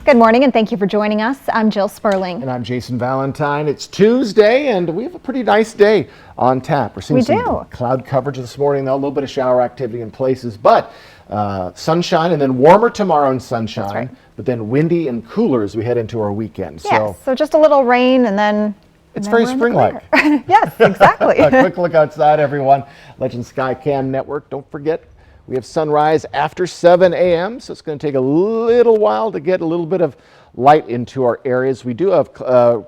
Good morning and thank you for joining us. I'm Jill Sperling. And I'm Jason Valentine. It's Tuesday and we have a pretty nice day on tap. We're seeing some cloud coverage this morning, though, a little bit of shower activity in places, but sunshine and then warmer tomorrow and sunshine, That's right. But then windy and cooler as we head into our weekend. Yes, so just a little rain and then it's very spring-like. Yes, exactly. A quick look outside, everyone. Legend Skycam Network. Don't forget, we have sunrise after 7 a.m., so it's going to take a little while to get a little bit of light into our areas. We do have a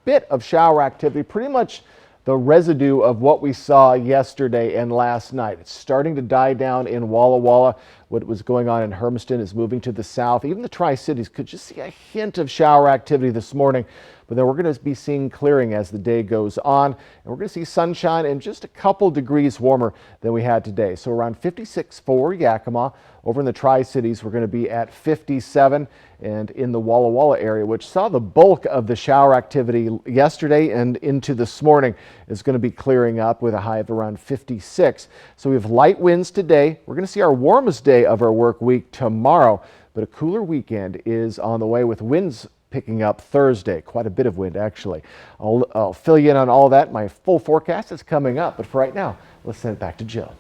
bit of shower activity, pretty much the residue of what we saw yesterday and last night. It's starting to die down in Walla Walla. What was going on in Hermiston is moving to the south. Even the Tri-Cities could just see a hint of shower activity this morning. But then we're going to be seeing clearing as the day goes on. And we're going to see sunshine and just a couple degrees warmer than we had today. So around 56 for Yakima. Over in the Tri-Cities, we're going to be at 57. And in the Walla Walla area, which saw the bulk of the shower activity yesterday and into this morning, is going to be clearing up with a high of around 56. So we have light winds today. We're going to see our warmest day of our work week tomorrow. But a cooler weekend is on the way with winds picking up Thursday. Quite a bit of wind, actually. I'll fill you in on all that. My full forecast is coming up. But for right now, let's send it back to Jill.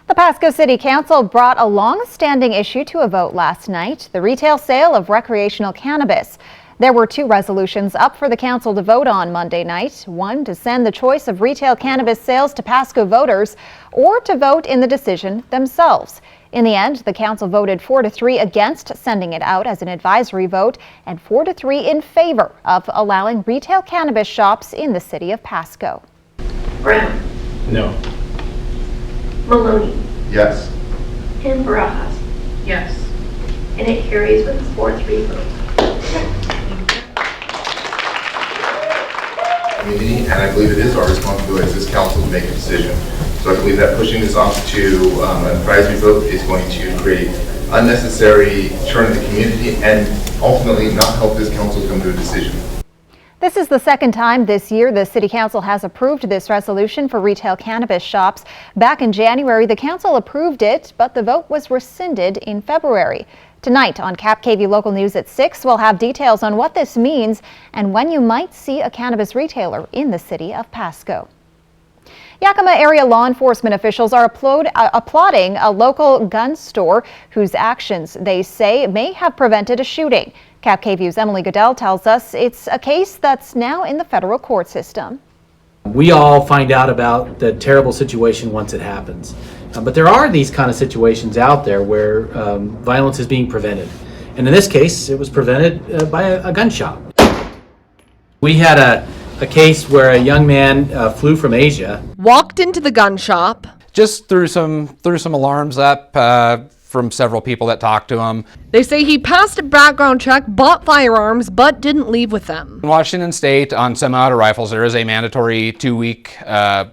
The Pasco City Council brought a long-standing issue to a vote last night, the retail sale of recreational cannabis. There were two resolutions up for the council to vote on Monday night. One to send the choice of retail cannabis sales to Pasco voters or to vote in the decision themselves. In the end, the council voted 4-3 against sending it out as an advisory vote and 4-3 in favor of allowing retail cannabis shops in the city of Pasco. Brown. No. Maloney. Yes. And Barajas. Yes. And it carries with a 4-3 vote. Community, and I believe it is our responsibility as this council to make a decision. So I believe that pushing this off to an advisory vote is going to create unnecessary churn in the community and ultimately not help this council come to a decision. This is the second time this year the City Council has approved this resolution for retail cannabis shops. Back in January, the council approved it, but the vote was rescinded in February. Tonight on KAPP-KVUE Local News at 6, we'll have details on what this means and when you might see a cannabis retailer in the city of Pasco. Yakima area law enforcement officials are applauding a local gun store whose actions they say may have prevented a shooting. KAPP-KVUE's Emily Goodell tells us it's a case that's now in the federal court system. We all find out about the terrible situation once it happens. But there are these kind of situations out there where violence is being prevented. And in this case, it was prevented by a gun shop. We had a case where a young man flew from Asia. Walked into the gun shop. Just threw some alarms up from several people that talked to him. They say he passed a background check, bought firearms, but didn't leave with them. In Washington State, on semi-auto rifles, there is a mandatory 2-week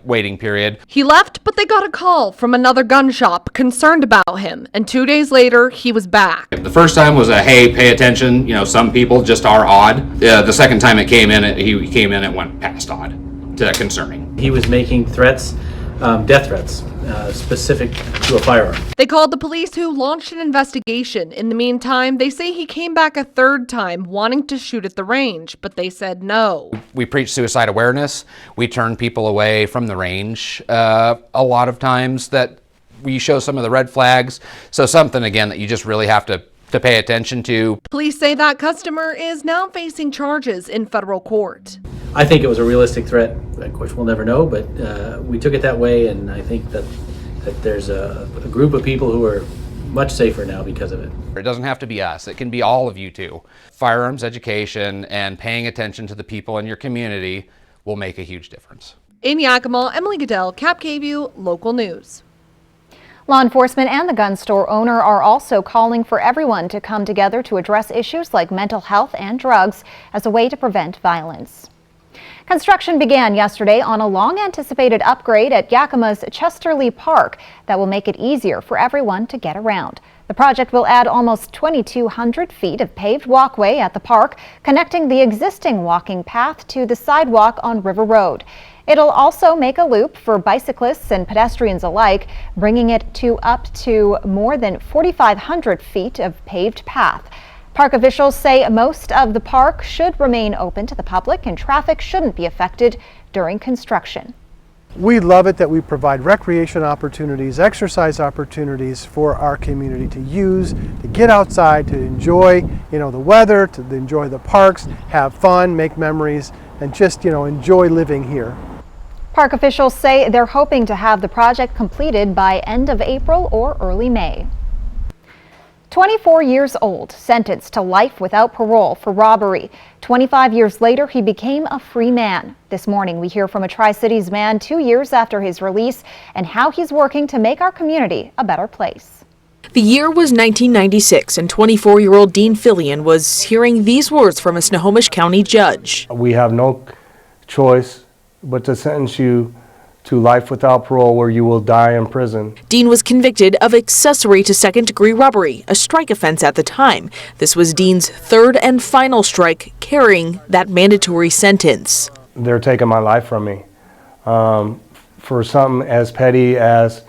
waiting period. He left, but they got a call from another gun shop concerned about him, and 2 days later, he was back. The first time was a, hey, pay attention, some people just are odd. The second time it came in, it went past odd to concerning. He was making threats, death threats, specific to a firearm. They called the police, who launched an investigation. In the meantime, they say he came back a third time wanting to shoot at the range, but they said no. We preach suicide awareness. We turn people away from the range a lot of times, that we show some of the red flags. So something, again, that you just really have to pay attention to. Police say that customer is now facing charges in federal court. I think it was a realistic threat. Of course, we'll never know, but we took it that way, and I think that there's a group of people who are much safer now because of it. It doesn't have to be us. It can be all of you too. Firearms education and paying attention to the people in your community will make a huge difference. In Yakima, Emily Goodell, KAPP-KVUE Local News. Law enforcement and the gun store owner are also calling for everyone to come together to address issues like mental health and drugs as a way to prevent violence. Construction began yesterday on a long-anticipated upgrade at Yakima's Chesterly Park that will make it easier for everyone to get around. The project will add almost 2,200 feet of paved walkway at the park, connecting the existing walking path to the sidewalk on River Road. It'll also make a loop for bicyclists and pedestrians alike, bringing it to up to more than 4,500 feet of paved path. Park officials say most of the park should remain open to the public and traffic shouldn't be affected during construction. We love it that we provide recreation opportunities, exercise opportunities for our community to use, to get outside, to enjoy, the weather, to enjoy the parks, have fun, make memories, and just, enjoy living here. Park officials say they're hoping to have the project completed by end of April or early May. 24 years old, sentenced to life without parole for robbery. 25 years later, he became a free man. This morning, we hear from a Tri-Cities man 2 years after his release and how he's working to make our community a better place. The year was 1996, and 24-year-old Dean Fillion was hearing these words from a Snohomish County judge. We have no choice but to sentence you to life without parole where you will die in prison. Dean was convicted of accessory to second-degree robbery, a strike offense at the time. This was Dean's third and final strike carrying that mandatory sentence. They're taking my life from me for something as petty as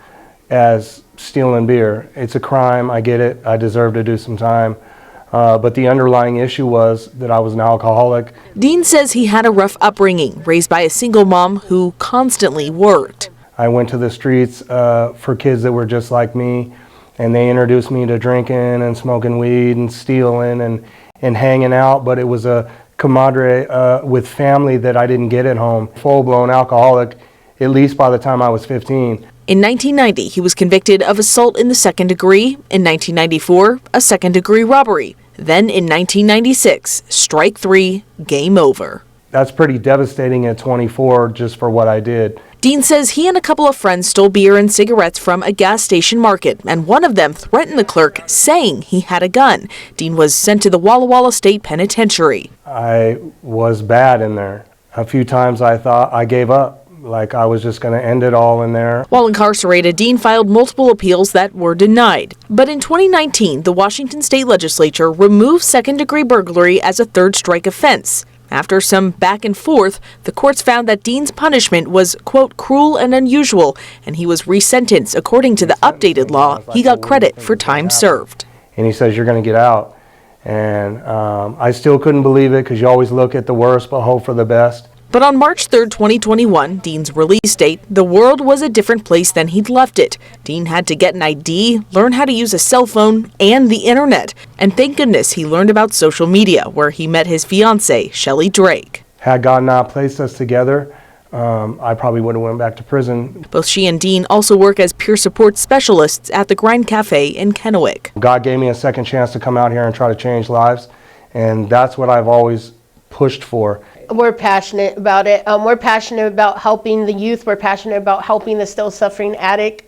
stealing beer. It's a crime, I get it, I deserve to do some time. But the underlying issue was that I was an alcoholic. Dean says he had a rough upbringing, raised by a single mom who constantly worked. I went to the streets for kids that were just like me, and they introduced me to drinking and smoking weed and stealing and hanging out, but it was a camaraderie with family that I didn't get at home. Full-blown alcoholic, at least by the time I was 15. In 1990, he was convicted of assault in the second degree. In 1994, a second-degree robbery. Then in 1996, strike 3, game over. That's pretty devastating at 24 just for what I did. Dean says he and a couple of friends stole beer and cigarettes from a gas station market, and one of them threatened the clerk, saying he had a gun. Dean was sent to the Walla Walla State Penitentiary. I was bad in there. A few times I thought I gave up. Like I was just going to end it all in there. While incarcerated, Dean filed multiple appeals that were denied. But in 2019, the Washington State Legislature removed second-degree burglary as a third strike offense. After some back and forth, the courts found that Dean's punishment was, quote, cruel and unusual, and he was resentenced. According to the updated law, he got credit for time served. And he says, you're going to get out. And I still couldn't believe it because you always look at the worst but hope for the best. But on March 3rd, 2021, Dean's release date, the world was a different place than he'd left it. Dean had to get an ID, learn how to use a cell phone, and the internet. And thank goodness he learned about social media, where he met his fiancée, Shelly Drake. Had God not placed us together, I probably would have went back to prison. Both she and Dean also work as peer support specialists at the Grind Cafe in Kennewick. God gave me a second chance to come out here and try to change lives, and that's what I've always pushed for. We're passionate about it. We're passionate about helping the youth. We're passionate about helping the still suffering addict.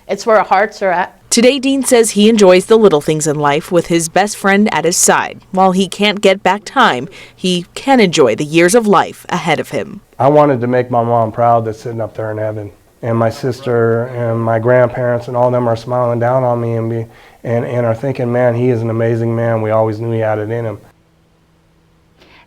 It's where our hearts are at. Today, Dean says he enjoys the little things in life with his best friend at his side. While he can't get back time, he can enjoy the years of life ahead of him. I wanted to make my mom proud that's sitting up there in heaven. And my sister and my grandparents and all of them are smiling down on me and are thinking, man, he is an amazing man. We always knew he had it in him.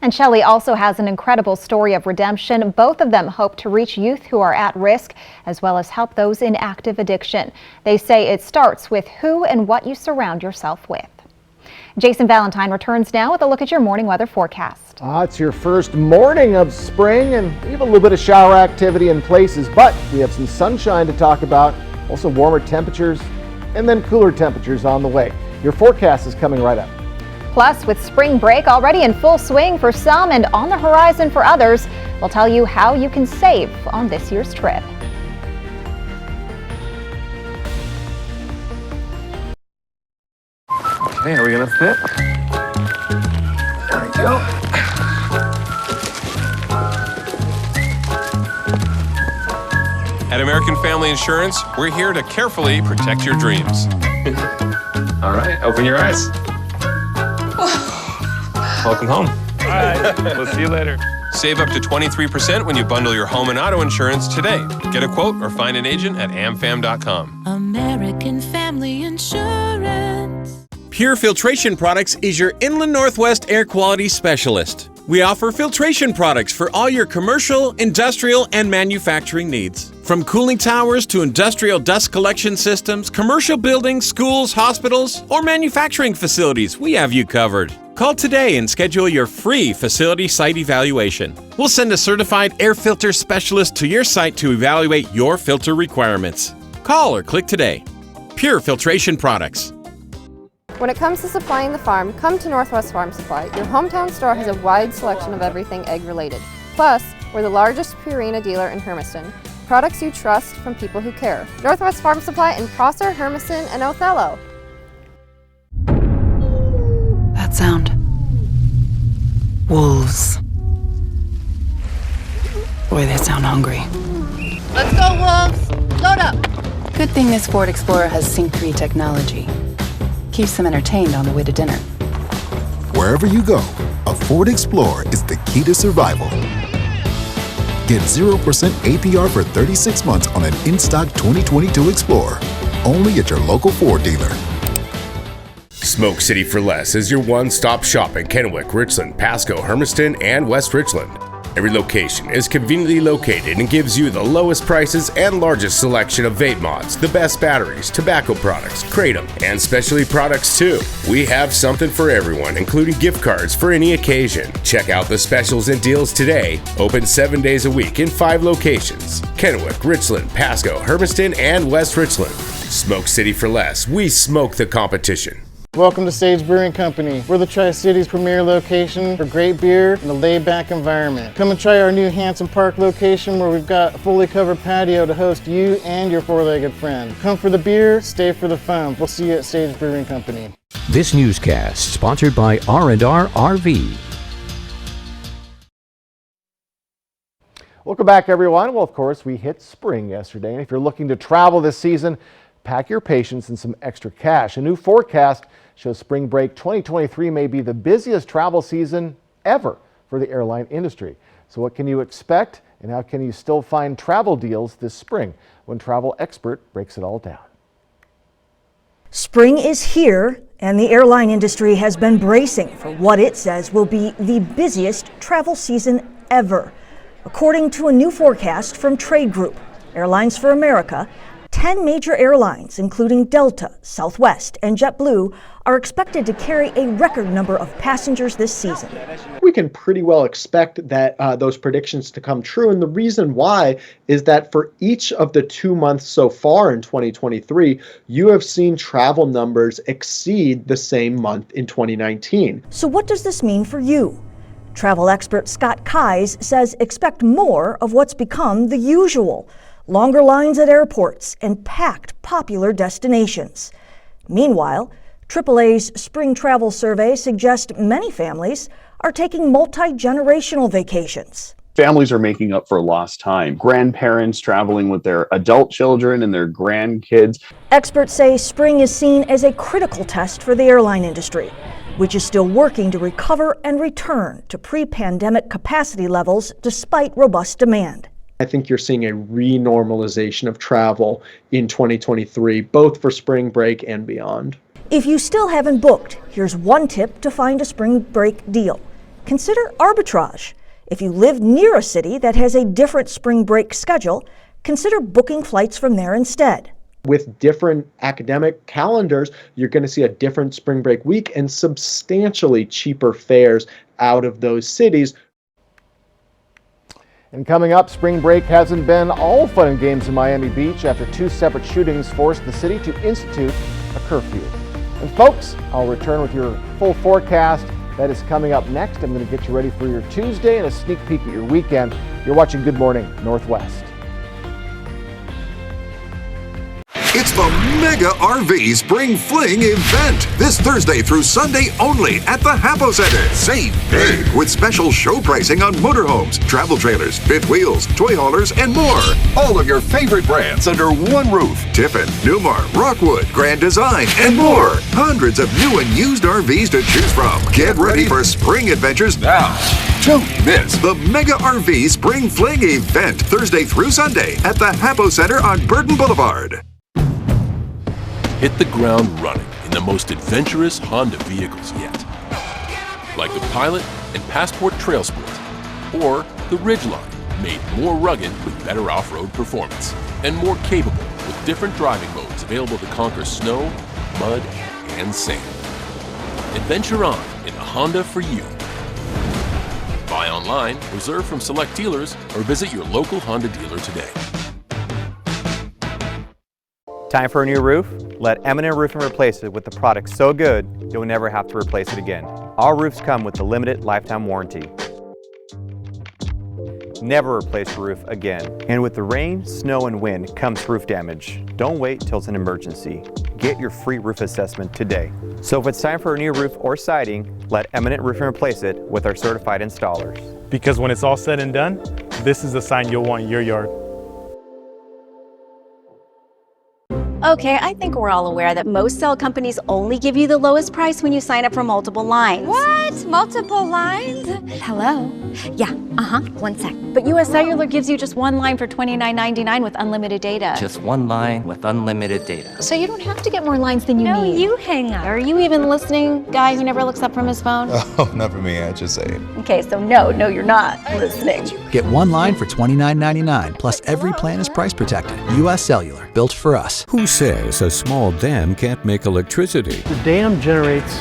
And Shelly also has an incredible story of redemption. Both of them hope to reach youth who are at risk, as well as help those in active addiction. They say it starts with who and what you surround yourself with. Jason Valentine returns now with a look at your morning weather forecast. It's your first morning of spring, and we have a little bit of shower activity in places, but we have some sunshine to talk about, also warmer temperatures, and then cooler temperatures on the way. Your forecast is coming right up. Plus, with spring break already in full swing for some and on the horizon for others, we'll tell you how you can save on this year's trip. Okay, are we gonna fit? There we go. At American Family Insurance, we're here to carefully protect your dreams. All right, open your eyes. Welcome home. All right, we'll see you later. Save up to 23% when you bundle your home and auto insurance today. Get a quote or find an agent at amfam.com. American Family Insurance. Pure Filtration Products is your Inland Northwest air quality specialist. We offer filtration products for all your commercial, industrial, and manufacturing needs. From cooling towers to industrial dust collection systems, commercial buildings, schools, hospitals, or manufacturing facilities, we have you covered. Call today and schedule your free facility site evaluation. We'll send a certified air filter specialist to your site to evaluate your filter requirements. Call or click today. Pure Filtration Products. When it comes to supplying the farm, come to Northwest Farm Supply. Your hometown store has a wide selection of everything egg related. Plus, we're the largest Purina dealer in Hermiston. Products you trust from people who care. Northwest Farm Supply in Prosser, Hermiston, and Othello. That sound. Wolves. Boy, they sound hungry. Let's go, wolves! Load up! Good thing this Ford Explorer has Sync 3 technology. Keeps them entertained on the way to dinner. Wherever you go, a Ford Explorer is the key to survival. Get 0% APR for 36 months on an in-stock 2022 Explorer. Only at your local Ford dealer. Smoke City for Less is your one-stop shop in Kennewick, Richland, Pasco, Hermiston, and West Richland. Every location is conveniently located and gives you the lowest prices and largest selection of vape mods, the best batteries, tobacco products, kratom, and specialty products too. We have something for everyone, including gift cards for any occasion. Check out the specials and deals today. Open 7 days a week in 5 locations: Kennewick, Richland, Pasco, Hermiston, and West Richland. Smoke City for Less. We smoke the competition. Welcome to Sage Brewing Company. We're the Tri-Cities premier location for great beer and a laid-back environment. Come and try our new Hanson Park location where we've got a fully covered patio to host you and your four-legged friend. Come for the beer, stay for the fun. We'll see you at Sage Brewing Company. This newscast sponsored by R&R RV. Welcome back, everyone. Well, of course, we hit spring yesterday, and if you're looking to travel this season, pack your patience and some extra cash. A new forecast shows spring break 2023 may be the busiest travel season ever for the airline industry. So what can you expect, and how can you still find travel deals this spring? When Travel Expert breaks it all down. Spring is here, and the airline industry has been bracing for what it says will be the busiest travel season ever. According to a new forecast from Trade Group, Airlines for America, 10 major airlines, including Delta, Southwest, and JetBlue, are expected to carry a record number of passengers this season. We can pretty well expect that those predictions to come true, and the reason why is that for each of the 2 months so far in 2023, you have seen travel numbers exceed the same month in 2019. So what does this mean for you? Travel expert Scott Keyes says expect more of what's become the usual. Longer lines at airports and packed popular destinations. Meanwhile, AAA's spring travel survey suggests many families are taking multi-generational vacations. Families are making up for lost time. Grandparents traveling with their adult children and their grandkids. Experts say spring is seen as a critical test for the airline industry, which is still working to recover and return to pre-pandemic capacity levels despite robust demand. I think you're seeing a renormalization of travel in 2023, both for spring break and beyond. If you still haven't booked, here's one tip to find a spring break deal. Consider arbitrage. If you live near a city that has a different spring break schedule, consider booking flights from there instead. With different academic calendars, you're going to see a different spring break week and substantially cheaper fares out of those cities. And coming up, spring break hasn't been all fun and games in Miami Beach after 2 separate shootings forced the city to institute a curfew. And folks, I'll return with your full forecast. That is coming up next. I'm going to get you ready for your Tuesday and a sneak peek at your weekend. You're watching Good Morning Northwest. It's the Mega RV Spring Fling event this Thursday through Sunday only at the Hapo Center. Save big with special show pricing on motorhomes, travel trailers, fifth wheels, toy haulers, and more. All of your favorite brands under one roof. Tiffin, Newmar, Rockwood, Grand Design, and more. Hundreds of new and used RVs to choose from. Get ready for spring adventures now. Don't miss the Mega RV Spring Fling event Thursday through Sunday at the Hapo Center on Burton Boulevard. Hit the ground running in the most adventurous Honda vehicles yet. like the Pilot and Passport Trail Sport, or the Ridgeline, made more rugged with better off-road performance, and more capable with different driving modes available to conquer snow, mud, and sand. Adventure on in a Honda for you. Buy online, reserve from select dealers, or visit your local Honda dealer today. Time for a new roof? Let M&M Roofing replace it with the product so good you'll never have to replace it again. All roofs come with a limited lifetime warranty. Never replace your roof again. And with the rain, snow, and wind comes roof damage. Don't wait till it's an emergency. Get your free roof assessment today. So if it's time for a new roof or siding, let M&M Roofing replace it with our certified installers. Because when it's all said and done, this is the sign you'll want in your yard. Okay, I think we're all aware that most cell companies only give you the lowest price when you sign up for multiple lines. What? Multiple lines? Hello? Yeah, one sec. But US Cellular gives you just one line for $29.99 with unlimited data. Just one line with unlimited data. So you don't have to get more lines than you need. No, you hang up. Are you even listening, guy who never looks up from his phone? Oh, not for me, I just say it. Okay, so no, you're not listening. Get one line for $29.99, plus every plan is price protected. US Cellular, built for us. Who says a small dam can't make electricity? The dam generates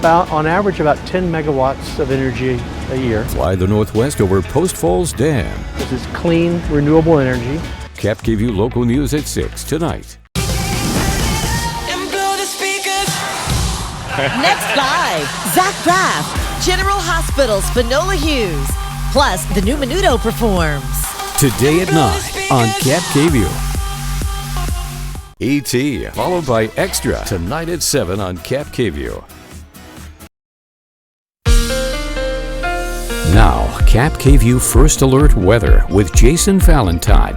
on average, about 10 megawatts of energy a year. Fly the Northwest over Post Falls Dam. This is clean, renewable energy. Cap gave you local news at 6 tonight. Next live, Zach Braff, General Hospital's Finola Hughes. Plus, the new Menudo performs. Today at 9 on Cap KVU. E.T. followed by Extra tonight at 7 on Cap KVU. Now, Cap KVU First Alert Weather with Jason Valentine.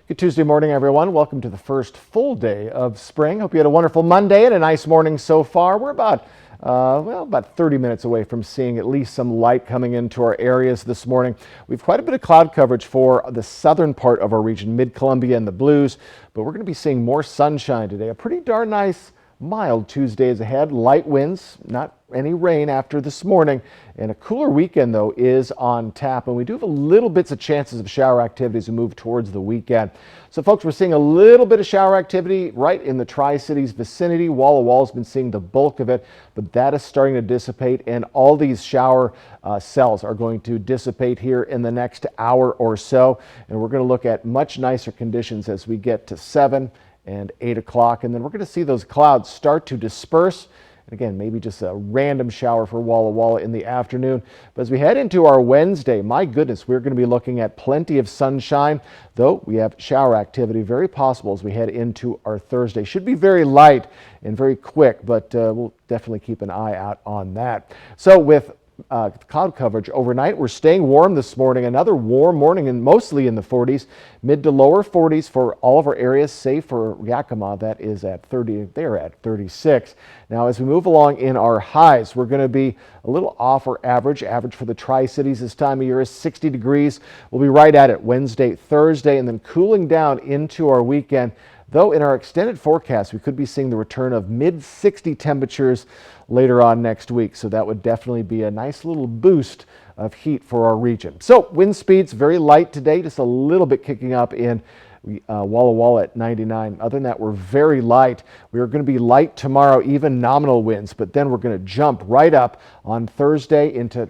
Good Tuesday morning, everyone. Welcome to the first full day of spring. Hope you had a wonderful Monday and a nice morning so far. We're about 30 minutes away from seeing at least some light coming into our areas this morning. We've quite a bit of cloud coverage for the southern part of our region, Mid-Columbia and the Blues, but we're going to be seeing more sunshine today. A pretty darn nice, mild Tuesday is ahead. Light winds, not any rain after this morning, and a cooler weekend, though, is on tap, and we do have a little bits of chances of shower activity as we move towards the weekend. So, folks, we're seeing a little bit of shower activity right in the Tri-Cities vicinity. Walla Walla's been seeing the bulk of it, but that is starting to dissipate, and all these shower cells are going to dissipate here in the next hour or so, and we're going to look at much nicer conditions as we get to 7 and 8 o'clock, and then we're going to see those clouds start to disperse. And again, maybe just a random shower for Walla Walla in the afternoon. But as we head into our Wednesday, my goodness, we're going to be looking at plenty of sunshine, though we have shower activity very possible as we head into our Thursday. Should be very light and very quick, but we'll definitely keep an eye out on that. So with cloud coverage overnight, we're staying warm this morning. Another warm morning and mostly in the 40s, mid to lower 40s for all of our areas, save for Yakima. That is at 30. They're at 36. Now, as we move along in our highs, we're going to be a little off our average. Average for the Tri-Cities this time of year is 60 degrees. We'll be right at it Wednesday, Thursday, and then cooling down into our weekend. Though in our extended forecast, we could be seeing the return of mid-60 temperatures later on next week. So that would definitely be a nice little boost of heat for our region. So wind speeds very light today, just a little bit kicking up in Walla Walla at 99. Other than that, we're very light. We are going to be light tomorrow, even nominal winds, but then we're going to jump right up on Thursday into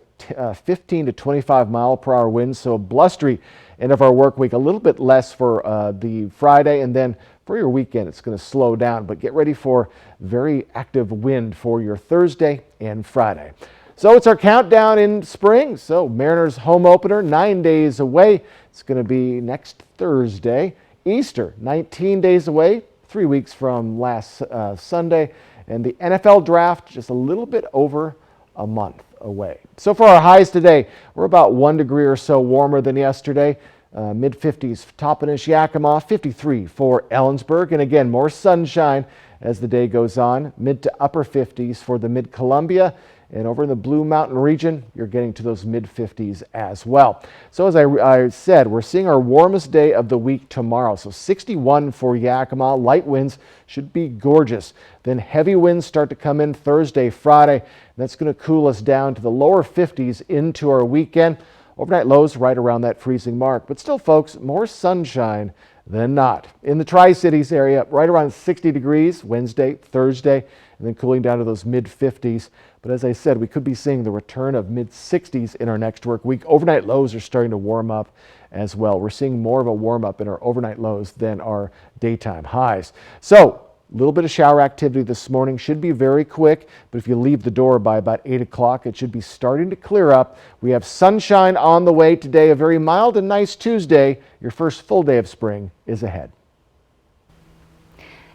15 to 25 mile per hour winds. So a blustery end of our work week, a little bit less for the Friday, and then for your weekend, it's going to slow down, but get ready for very active wind for your Thursday and Friday. So it's our countdown in spring. So Mariners home opener, 9 days away. It's going to be next Thursday. Easter, 19 days away, 3 weeks from last Sunday. And the NFL draft, just a little bit over a month away. So for our highs today, we're about 1 degree or so warmer than yesterday. Mid-50s for Toppenish, Yakima, 53 for Ellensburg, and again, more sunshine as the day goes on. Mid to upper 50s for the Mid-Columbia, And over in the Blue Mountain region, you're getting to those mid-50s as well. So as I said, we're seeing our warmest day of the week tomorrow. So 61 for Yakima. Light winds should be gorgeous. Then heavy winds start to come in Thursday, Friday. And that's going to cool us down to the lower 50s into our weekend. Overnight lows right around that freezing mark. But still, folks, more sunshine than not. In the Tri-Cities area, right around 60 degrees Wednesday, Thursday, and then cooling down to those mid-50s. But as I said, we could be seeing the return of mid-60s in our next work week. Overnight lows are starting to warm up as well. We're seeing more of a warm up in our overnight lows than our daytime highs. So a little bit of shower activity this morning, should be very quick, but if you leave the door by about 8 o'clock, it should be starting to clear up. We have sunshine on the way today, a very mild and nice Tuesday. Your first full day of spring is ahead.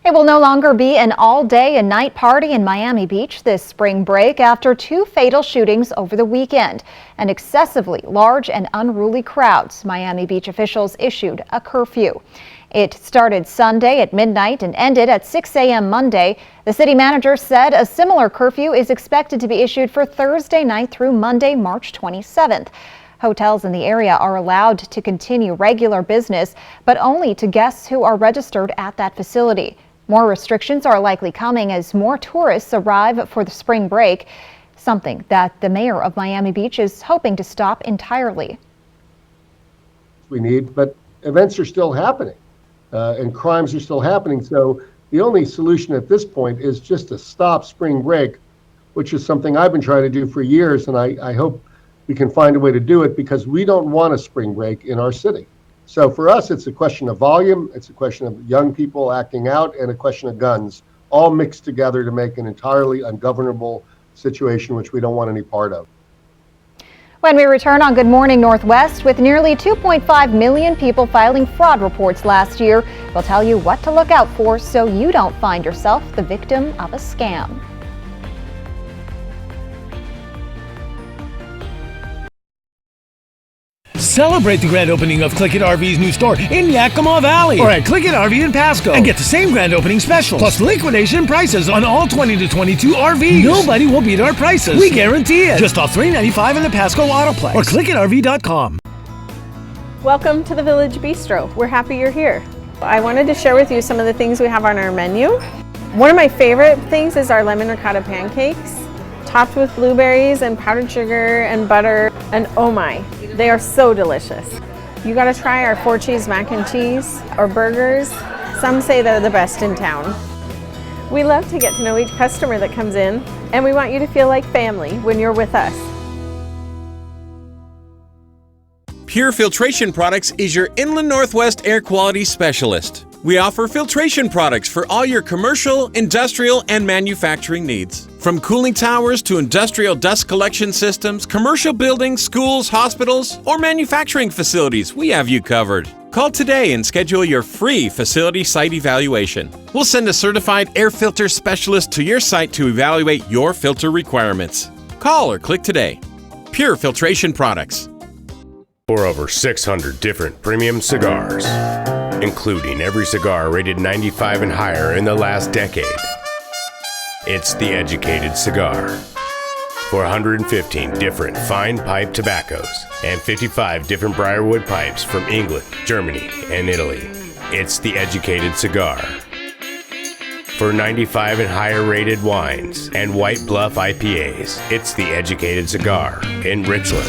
It will no longer be an all-day and night party in Miami Beach this spring break after 2 fatal shootings over the weekend. And excessively large and unruly crowds, Miami Beach officials issued a curfew. It started Sunday at midnight and ended at 6 a.m. Monday. The city manager said a similar curfew is expected to be issued for Thursday night through Monday, March 27th. Hotels in the area are allowed to continue regular business, but only to guests who are registered at that facility. More restrictions are likely coming as more tourists arrive for the spring break, something that the mayor of Miami Beach is hoping to stop entirely. We need, but events are still happening and crimes are still happening. So the only solution at this point is just to stop spring break, which is something I've been trying to do for years. And I hope we can find a way to do it because we don't want a spring break in our city. So for us, it's a question of volume, it's a question of young people acting out, and a question of guns, all mixed together to make an entirely ungovernable situation, which we don't want any part of. When we return on Good Morning Northwest, with nearly 2.5 million people filing fraud reports last year, we'll tell you what to look out for so you don't find yourself the victim of a scam. Celebrate the grand opening of Click It RV's new store in Yakima Valley or at Click It RV in Pasco and get the same grand opening special plus liquidation prices on all 20 to 22 RVs. Nobody will beat our prices. We guarantee it. Just off $395 in the Pasco Autoplex or clickitrv.com. Welcome to the Village Bistro. We're happy you're here. I wanted to share with you some of the things we have on our menu. One of my favorite things is our lemon ricotta pancakes, topped with blueberries and powdered sugar and butter, and oh my, they are so delicious. You gotta try our 4-cheese mac and cheese or burgers. Some say they're the best in town. We love to get to know each customer that comes in, and we want you to feel like family when you're with us. Pure Filtration Products is your Inland Northwest air quality specialist. We offer filtration products for all your commercial, industrial, and manufacturing needs. From cooling towers to industrial dust collection systems, commercial buildings, schools, hospitals, or manufacturing facilities, we have you covered. Call today and schedule your free facility site evaluation. We'll send a certified air filter specialist to your site to evaluate your filter requirements. Call or click today. Pure Filtration Products. For over 600 different premium cigars, including every cigar rated 95 and higher in the last decade. It's The Educated Cigar. For 115 different fine pipe tobaccos and 55 different briarwood pipes from England, Germany, and Italy. It's The Educated Cigar. For 95 and higher rated wines and White Bluff IPAs, it's The Educated Cigar in Richland.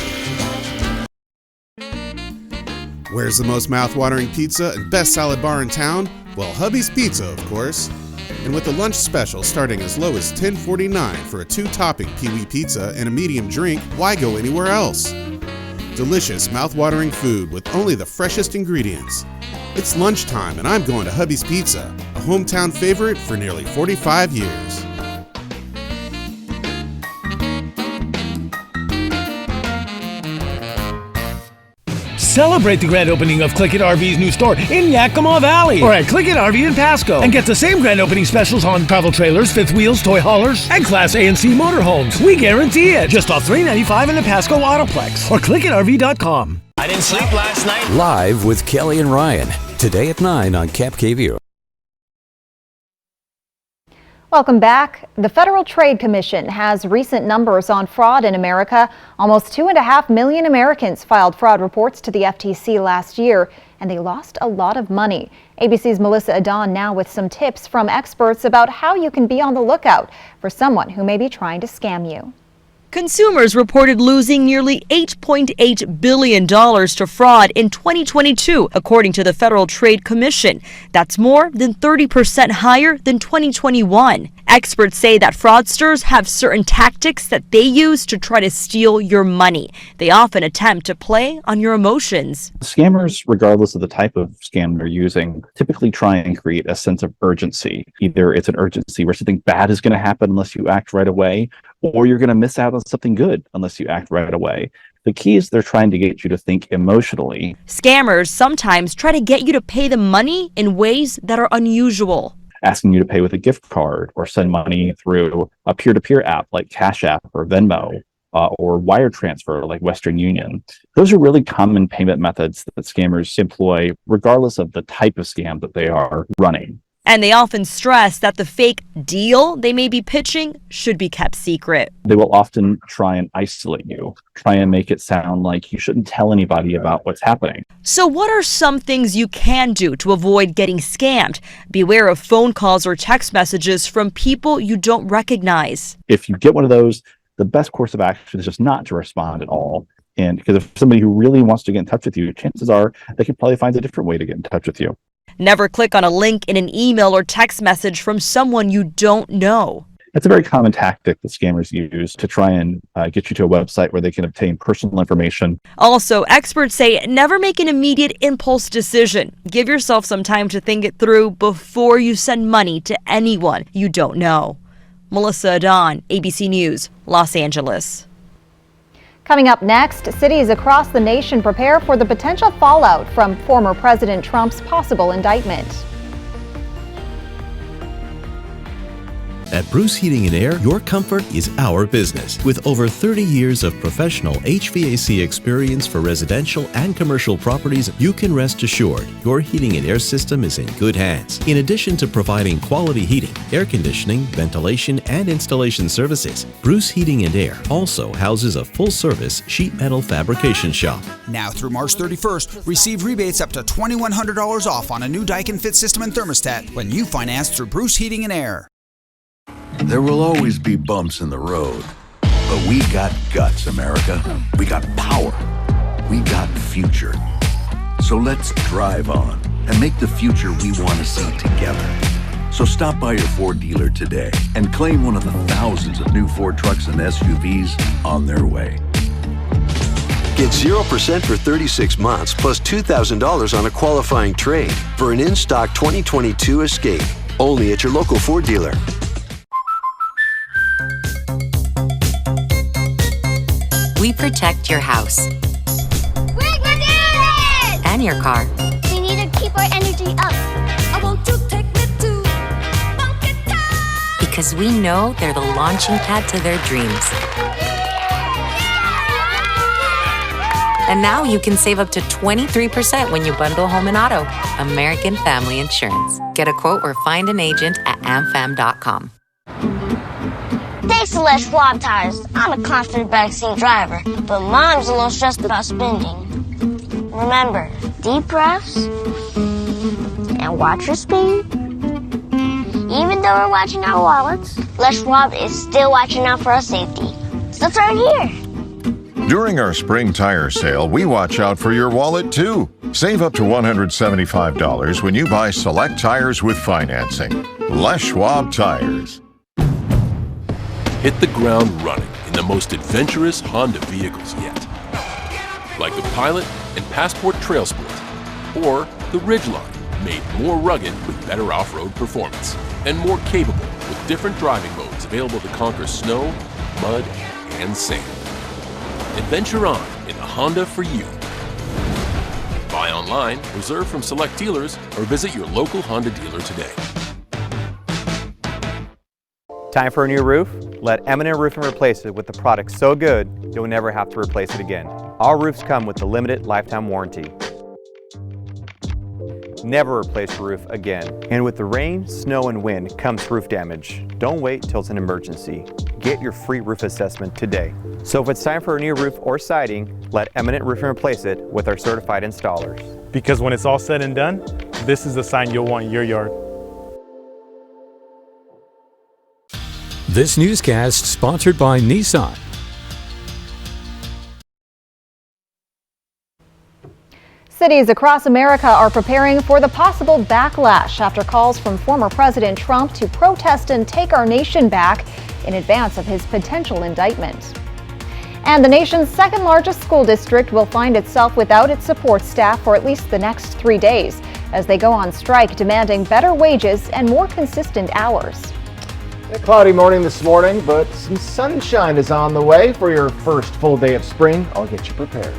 Where's the most mouth-watering pizza and best salad bar in town? Well, Hubby's Pizza, of course. And with the lunch special starting as low as $10.49 for a 2-topping Pee-wee pizza and a medium drink, why go anywhere else? Delicious, mouth-watering food with only the freshest ingredients. It's lunchtime and I'm going to Hubby's Pizza, a hometown favorite for nearly 45 years. Celebrate the grand opening of Click It RV's new store in Yakima Valley or at Click It RV in Pasco and get the same grand opening specials on travel trailers, fifth wheels, toy haulers, and Class A and C motorhomes. We guarantee it. Just off $395 in the Pasco Autoplex or clickitrv.com. I didn't sleep last night. Live with Kelly and Ryan, today at 9 on Cap KVO. Welcome back. The Federal Trade Commission has recent numbers on fraud in America. Almost 2.5 million Americans filed fraud reports to the FTC last year, and they lost a lot of money. ABC's Melissa Adon now with some tips from experts about how you can be on the lookout for someone who may be trying to scam you. Consumers reported losing nearly $8.8 billion to fraud in 2022, according to the Federal Trade Commission. That's more than 30% higher than 2021. Experts say that fraudsters have certain tactics that they use to try to steal your money. They often attempt to play on your emotions. Scammers, regardless of the type of scam they're using, typically try and create a sense of urgency. Either it's an urgency where something bad is going to happen unless you act right away, or you're going to miss out on something good unless you act right away. The key is they're trying to get you to think emotionally. Scammers sometimes try to get you to pay them money in ways that are unusual. Asking you to pay with a gift card or send money through a peer-to-peer app like Cash App or Venmo, or wire transfer like Western Union. Those are really common payment methods that scammers employ regardless of the type of scam that they are running. And they often stress that the fake deal they may be pitching should be kept secret. They will often try and isolate you, try and make it sound like you shouldn't tell anybody about what's happening. So what are some things you can do to avoid getting scammed? Beware of phone calls or text messages from people you don't recognize. If you get one of those, the best course of action is just not to respond at all. And because if somebody who really wants to get in touch with you, chances are they could probably find a different way to get in touch with you. Never click on a link in an email or text message from someone you don't know. It's a very common tactic that scammers use to try and get you to a website where they can obtain personal information. Also, experts say never make an immediate impulse decision. Give yourself some time to think it through before you send money to anyone you don't know. Melissa Adon, ABC News, Los Angeles. Coming up next, cities across the nation prepare for the potential fallout from former President Trump's possible indictment. At Bruce Heating and Air, your comfort is our business. With over 30 years of professional HVAC experience for residential and commercial properties, you can rest assured your heating and air system is in good hands. In addition to providing quality heating, air conditioning, ventilation, and installation services, Bruce Heating and Air also houses a full-service sheet metal fabrication shop. Now through March 31st, receive rebates up to $2,100 off on a new Daikin Fit system and thermostat when you finance through Bruce Heating and Air. There will always be bumps in the road, but we got guts, America. We got power. We got future. So let's drive on and make the future we want to see together. So stop by your Ford dealer today and claim one of the thousands of new Ford trucks and SUVs on their way. Get 0% for 36 months plus $2,000 on a qualifying trade for an in-stock 2022 Escape. Only at your local Ford dealer. We protect your house. We're gonna do it! And your car. We need to keep our energy up. I want you to take me to Funky Town. Because we know they're the launching pad to their dreams. And now you can save up to 23% when you bundle home and auto. American Family Insurance. Get a quote or find an agent at amfam.com. Thanks to Les Schwab Tires, I'm a confident backseat driver, but Mom's a little stressed about spending. Remember, deep breaths and watch your speed. Even though we're watching our wallets, Les Schwab is still watching out for our safety. So turn here. During our spring tire sale, we watch out for your wallet too. Save up to $175 when you buy select tires with financing. Les Schwab Tires. Hit the ground running in the most adventurous Honda vehicles yet. Like the Pilot and Passport Trail Sport, or the Ridgeline, made more rugged with better off-road performance, and more capable with different driving modes available to conquer snow, mud, and sand. Adventure on in a Honda for you. Buy online, reserve from select dealers, or visit your local Honda dealer today. Time for a new roof? Let M&M Roofing replace it with the product so good you'll never have to replace it again. All roofs come with the limited lifetime warranty. never replace your roof again. And with the rain, snow, and wind comes roof damage. Don't wait till it's an emergency. Get your free roof assessment today. So if it's time for a new roof or siding, let Eminent Roofing replace it with our certified installers. Because when it's all said and done, this is the sign you'll want in your yard. This newscast sponsored by Nissan. Cities across America are preparing for the possible backlash after calls from former President Trump to protest and take our nation back in advance of his potential indictment. And the nation's second largest school district will find itself without its support staff for at least the next 3 days as they go on strike demanding better wages and more consistent hours. A cloudy morning this morning, but some sunshine is on the way for your first full day of spring. I'll get you prepared.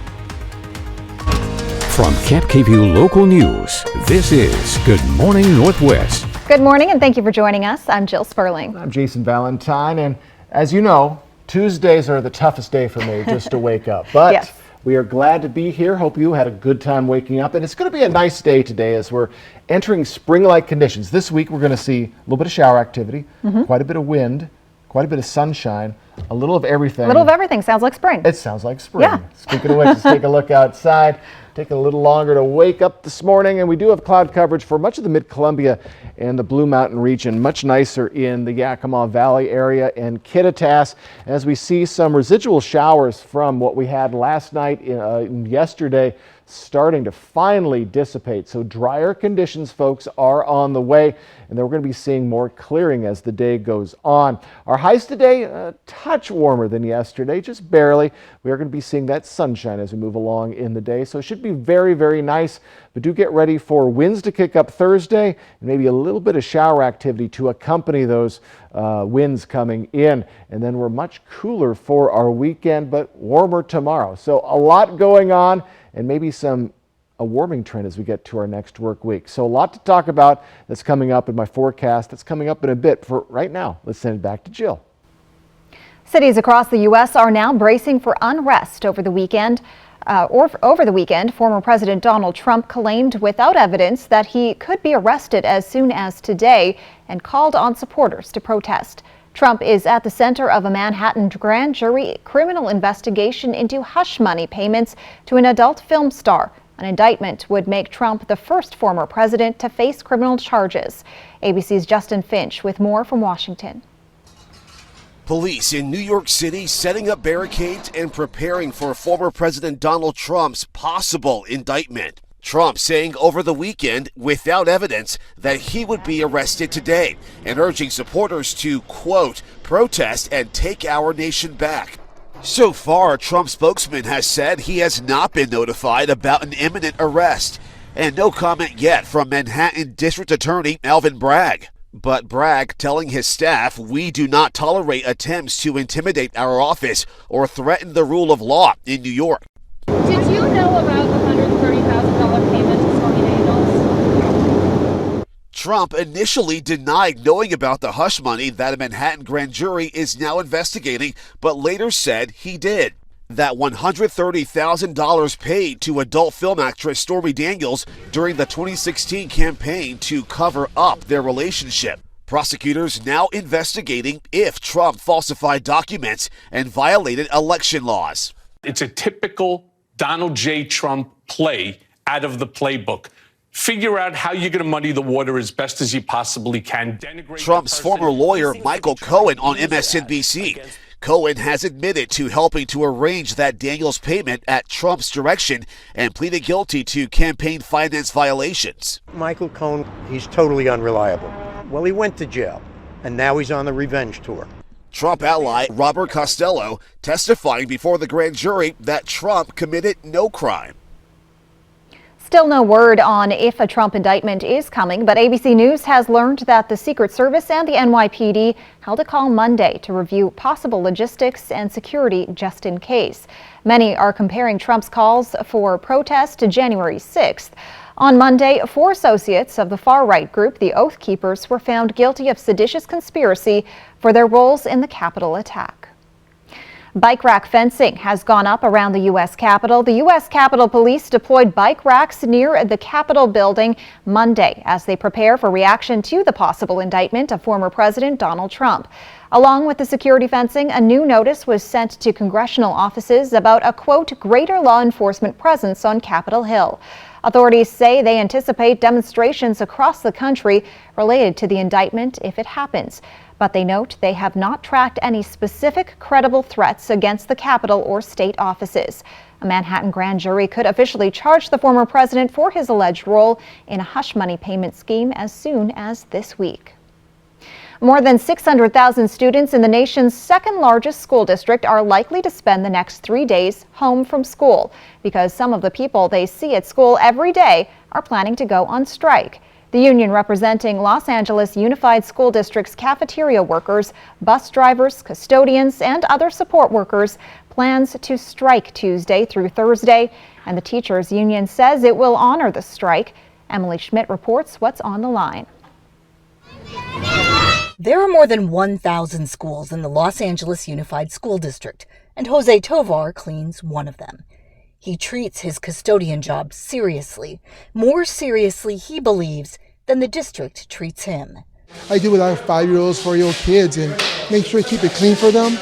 From Camp KVUE Local News, this is Good Morning Northwest. Good morning and thank you for joining us. I'm Jill Sperling. I'm Jason Valentine, and as you know, Tuesdays are the toughest day for me just to wake up. But yes. We are glad to be here. Hope you had a good time waking up. And it's going to be a nice day today as we're entering spring-like conditions. This week we're going to see a little bit of shower activity, quite a bit of wind, quite a bit of sunshine, a little of everything. A little of everything. Sounds like spring. It sounds like spring. Yeah. Speaking of which, let's take a look outside. Taking a little longer to wake up this morning, and we do have cloud coverage for much of the Mid-Columbia and the Blue Mountain region. Much nicer in the Yakima Valley area and Kittitas as we see some residual showers from what we had last night and yesterday starting to finally dissipate. So drier conditions, folks, are on the way, and then we're going to be seeing more clearing as the day goes on. Our highs today, a touch warmer than yesterday, just barely. We are going to be seeing that sunshine as we move along in the day, so it should be very, very nice. But do get ready for winds to kick up Thursday and maybe a little bit of shower activity to accompany those winds coming in. And then we're much cooler for our weekend, but warmer tomorrow. So a lot going on, and maybe a warming trend as we get to our next work week. So a lot to talk about that's coming up in my forecast. That's coming up in a bit. For right now, let's send it back to Jill. Cities across the U.S. are now bracing for unrest over the weekend. Over the weekend, former President Donald Trump claimed without evidence that he could be arrested as soon as today and called on supporters to protest. Trump is at the center of a Manhattan grand jury criminal investigation into hush money payments to an adult film star. An indictment would make Trump the first former president to face criminal charges. ABC's Justin Finch with more from Washington. Police in New York City setting up barricades and preparing for former President Donald Trump's possible indictment. Trump saying over the weekend, without evidence, that he would be arrested today and urging supporters to, quote, protest and take our nation back. So far, Trump's spokesman has said he has not been notified about an imminent arrest, and no comment yet from Manhattan District Attorney Alvin Bragg. But Bragg telling his staff, we do not tolerate attempts to intimidate our office or threaten the rule of law in New York. Did you know about the $130,000 payment to Stormy Daniels? Trump initially denied knowing about the hush money that a Manhattan grand jury is now investigating, but later said he did. That $130,000 paid to adult film actress Stormy Daniels during the 2016 campaign to cover up their relationship. Prosecutors now investigating if Trump falsified documents and violated election laws. It's a typical Donald J. Trump play out of the playbook. Figure out how you're going to muddy the water as best as you possibly can. Trump's former lawyer, Michael Cohen, on MSNBC. Cohen has admitted to helping to arrange that Daniels payment at Trump's direction and pleaded guilty to campaign finance violations. Michael Cohen, he's totally unreliable. Well, he went to jail, and now he's on the revenge tour. Trump ally Robert Costello testifying before the grand jury that Trump committed no crime. Still no word on if a Trump indictment is coming, but ABC News has learned that the Secret Service and the NYPD held a call Monday to review possible logistics and security just in case. Many are comparing Trump's calls for protest to January 6th. On Monday, 4 associates of the far-right group, the Oath Keepers, were found guilty of seditious conspiracy for their roles in the Capitol attack. Bike rack fencing has gone up around the U.S. Capitol. The U.S. Capitol Police deployed bike racks near the Capitol building Monday as they prepare for reaction to the possible indictment of former President Donald Trump. Along with the security fencing, a new notice was sent to congressional offices about a, quote, greater law enforcement presence on Capitol Hill. Authorities say they anticipate demonstrations across the country related to the indictment if it happens. But they note they have not tracked any specific credible threats against the Capitol or state offices. A Manhattan grand jury could officially charge the former president for his alleged role in a hush money payment scheme as soon as this week. More than 600,000 students in the nation's second largest school district are likely to spend the next 3 days home from school because some of the people they see at school every day are planning to go on strike. The union representing Los Angeles Unified School District's cafeteria workers, bus drivers, custodians, and other support workers plans to strike Tuesday through Thursday, and the teachers union says it will honor the strike. Emily Schmidt reports what's on the line. There are more than 1,000 schools in the Los Angeles Unified School District, and Jose Tovar cleans one of them. He treats his custodian job seriously, more seriously, he believes, than the district treats him. I do with our 5-year-olds, 4-year-old kids and make sure I keep it clean for them.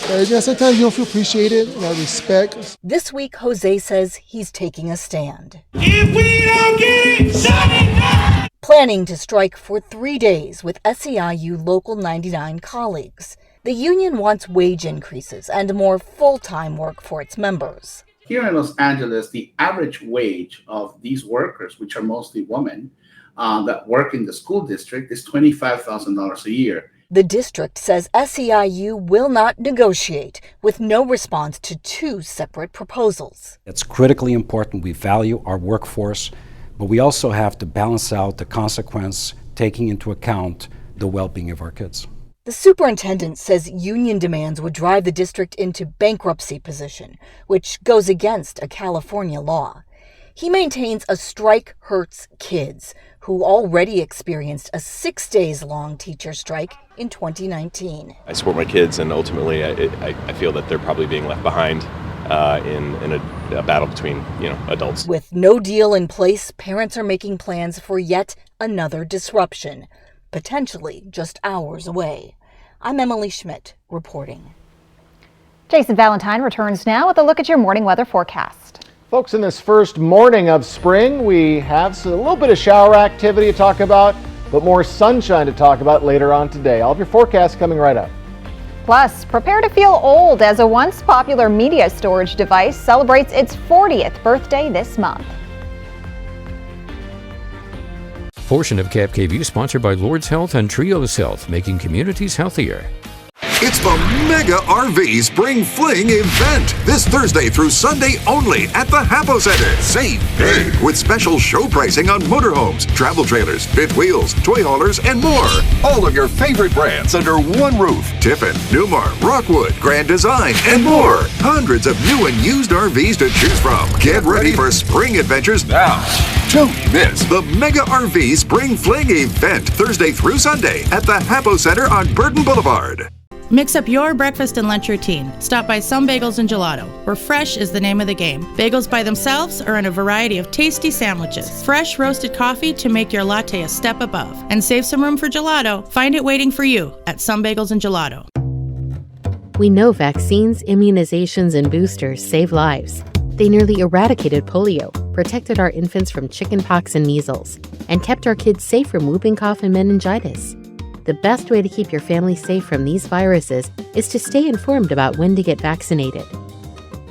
But sometimes you don't feel appreciated, respect. This week, Jose says he's taking a stand. If we don't get it, shut it down! Planning to strike for 3 days with SEIU Local 99 colleagues. The union wants wage increases and more full-time work for its members. Here in Los Angeles, the average wage of these workers, which are mostly women, that work in the school district is $25,000 a year. The district says SEIU will not negotiate, with no response to 2 separate proposals. It's critically important we value our workforce, but we also have to balance out the consequence, taking into account the well-being of our kids. The superintendent says union demands would drive the district into bankruptcy position, which goes against a California law. He maintains a strike hurts kids, who already experienced a 6 days long teacher strike in 2019. I support my kids, and ultimately I feel that they're probably being left behind in a battle between adults. With no deal in place, parents are making plans for yet another disruption, potentially just hours away. I'm Emily Schmidt reporting. Jason Valentine returns now with a look at your morning weather forecast. Folks, in this first morning of spring, we have a little bit of shower activity to talk about, but more sunshine to talk about later on today. All of your forecasts coming right up. Plus, prepare to feel old as a once popular media storage device celebrates its 40th birthday this month. Portion of Cap KVU sponsored by Lord's Health and Trios Health, making communities healthier. It's the Mega RV Spring Fling event this Thursday through Sunday only at the Hapo Center. Save big with special show pricing on motorhomes, travel trailers, fifth wheels, toy haulers, and more. All of your favorite brands under one roof. Tiffin, Newmar, Rockwood, Grand Design, and more. Hundreds of new and used RVs to choose from. Get ready for spring adventures now. Don't miss the Mega RV Spring Fling event Thursday through Sunday at the Hapo Center on Burton Boulevard. Mix up your breakfast and lunch routine. Stop by Some Bagels and Gelato, where fresh is the name of the game. Bagels by themselves or in a variety of tasty sandwiches. Fresh roasted coffee to make your latte a step above. And save some room for gelato. Find it waiting for you at Some Bagels and Gelato. We know vaccines, immunizations, and boosters save lives. They nearly eradicated polio, protected our infants from chickenpox and measles, and kept our kids safe from whooping cough and meningitis. The best way to keep your family safe from these viruses is to stay informed about when to get vaccinated.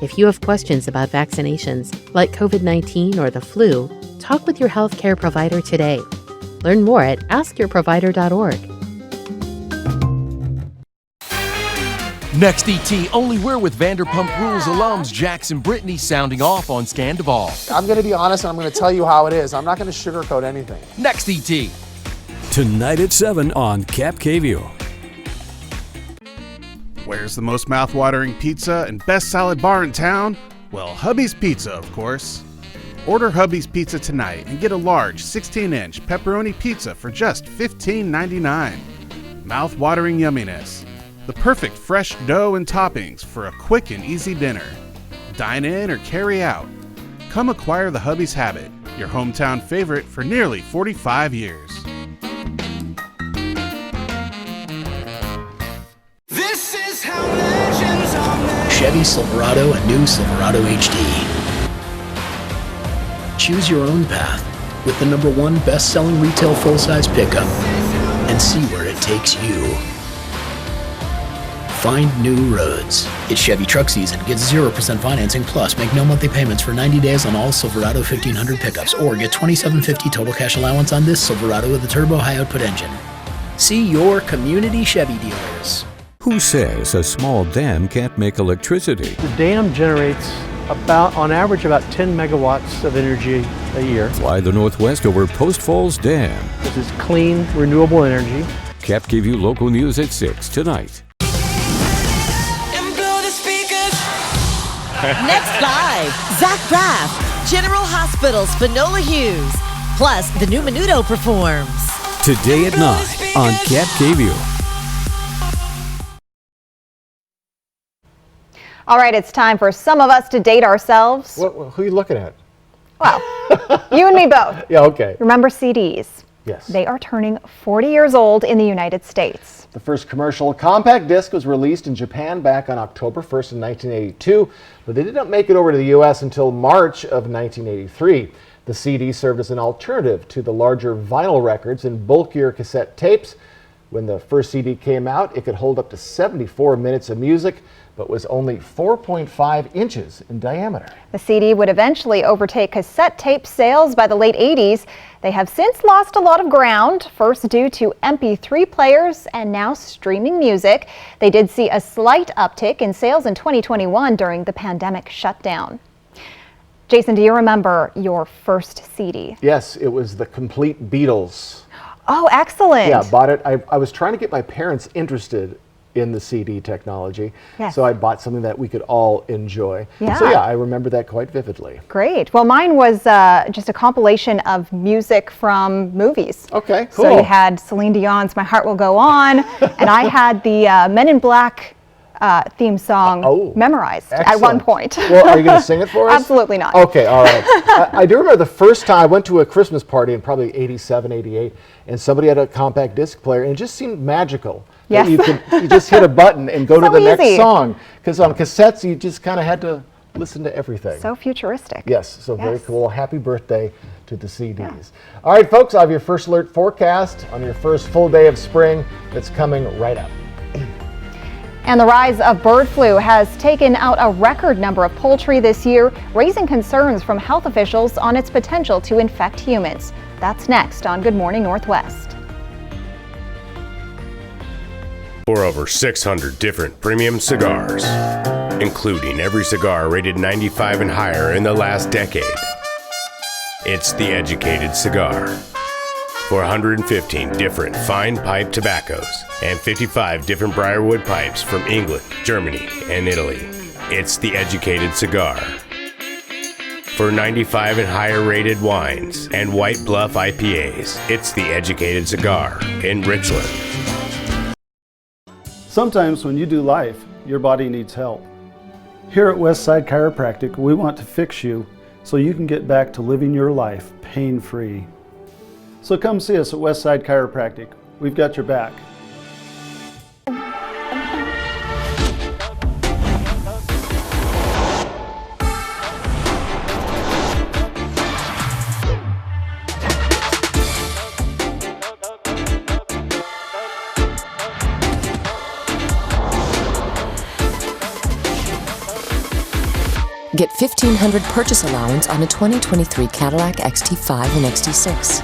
If you have questions about vaccinations, like COVID-19 or the flu, talk with your healthcare provider today. Learn more at askyourprovider.org. Next ET, only we're with Vanderpump Rules alums Jackson Brittany sounding off on Scandival. I'm going to be honest and I'm going to tell you how it is. I'm not going to sugarcoat anything. Next ET. Tonight at 7 on Cap KVU. Where's the most mouth-watering pizza and best salad bar in town? Well, Hubby's Pizza, of course. Order Hubby's Pizza tonight and get a large 16-inch pepperoni pizza for just $15.99. Mouth-watering yumminess. The perfect fresh dough and toppings for a quick and easy dinner. Dine in or carry out. Come acquire the Hubby's Habit, your hometown favorite for nearly 45 years. This is how legends are made. Chevy Silverado and new Silverado HD. Choose your own path with the #1 best-selling retail full-size pickup and see where it takes you. Find new roads. It's Chevy truck season. Get 0% financing plus make no monthly payments for 90 days on all Silverado 1500 pickups or get $2,750 total cash allowance on this Silverado with a turbo high-output engine. See your community Chevy dealers. Who says a small dam can't make electricity? The dam generates on average, about 10 megawatts of energy a year. Fly the Northwest over Post Falls Dam. This is clean, renewable energy. KapKV local news at 6 tonight. Next live, Zach Braff, General Hospital's Finola Hughes. Plus, the new Menudo performs. Today at 9 on KapKV. All right, it's time for some of us to date ourselves. Who are you looking at? Well, you and me both. Yeah, okay. Remember CDs? Yes. They are turning 40 years old in the United States. The first commercial compact disc was released in Japan back on October 1st in 1982, but they did not make it over to the U.S. until March of 1983. The CD served as an alternative to the larger vinyl records and bulkier cassette tapes. When the first CD came out, it could hold up to 74 minutes of music, but was only 4.5 inches in diameter. The CD would eventually overtake cassette tape sales by the late 80s. They have since lost a lot of ground, first due to MP3 players and now streaming music. They did see a slight uptick in sales in 2021 during the pandemic shutdown. Jason, do you remember your first CD? Yes, it was the Complete Beatles. Oh, excellent. Yeah, bought it. I was trying to get my parents interested in the CD technology. Yes. So I bought something that we could all enjoy. Yeah. So yeah, I remember that quite vividly. Great. Well, mine was just a compilation of music from movies. Okay, cool. So you had Celine Dion's My Heart Will Go On, and I had the Men in Black theme song memorized at one point. Well, are you going to sing it for us? Absolutely not. Okay, all right. I do remember the first time I went to a Christmas party in probably 87, 88, and somebody had a compact disc player, and it just seemed magical. Yes. You just hit a button and go So to the next easy. song. Because on cassettes, you just kind of had to listen to everything. So futuristic. Yes, so very cool. Happy birthday to the CDs. Yeah. All right, folks, I have your first alert forecast on your first full day of spring that's coming right up. And the rise of bird flu has taken out a record number of poultry this year, raising concerns from health officials on its potential to infect humans. That's next on Good Morning Northwest. For over 600 different premium cigars, including every cigar rated 95 and higher in the last decade. It's The Educated Cigar. For 115 different fine pipe tobaccos and 55 different Briarwood pipes from England, Germany, and Italy. It's The Educated Cigar. For 95 and higher rated wines and White Bluff IPAs, it's The Educated Cigar in Richland. Sometimes when you do life, your body needs help. Here at Westside Chiropractic, we want to fix you so you can get back to living your life pain-free. So come see us at Westside Chiropractic. We've got your back. Get $1,500 purchase allowance on a 2023 Cadillac XT5 and XT6.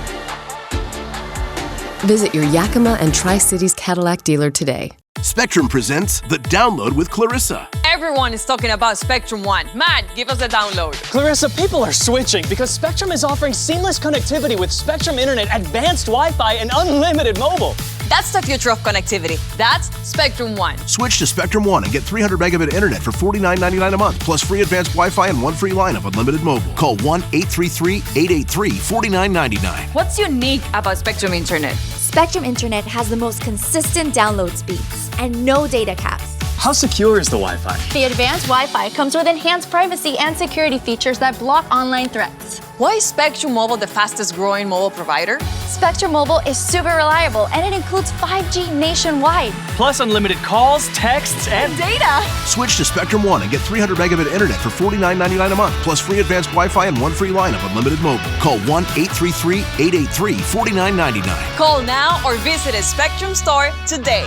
Visit your Yakima and Tri-Cities Cadillac dealer today. Spectrum presents The Download with Clarissa. Everyone is talking about Spectrum One. Matt, give us a download. Clarissa, people are switching because Spectrum is offering seamless connectivity with Spectrum Internet, advanced Wi-Fi, and unlimited mobile. That's the future of connectivity. That's Spectrum One. Switch to Spectrum One and get 300 megabit internet for $49.99 a month, plus free advanced Wi-Fi and one free line of unlimited mobile. Call 1-833-883-4999. What's unique about Spectrum Internet? Spectrum Internet has the most consistent download speeds. and no data caps. How secure is the Wi-Fi? The advanced Wi-Fi comes with enhanced privacy and security features that block online threats. Why is Spectrum Mobile the fastest growing mobile provider? Spectrum Mobile is super reliable and it includes 5G nationwide. Plus unlimited calls, texts, and data. Switch to Spectrum One and get 300 megabit internet for $49.99 a month, plus free advanced Wi-Fi and one free line of unlimited mobile. Call 1-833-883-4999. Call now or visit a Spectrum store today.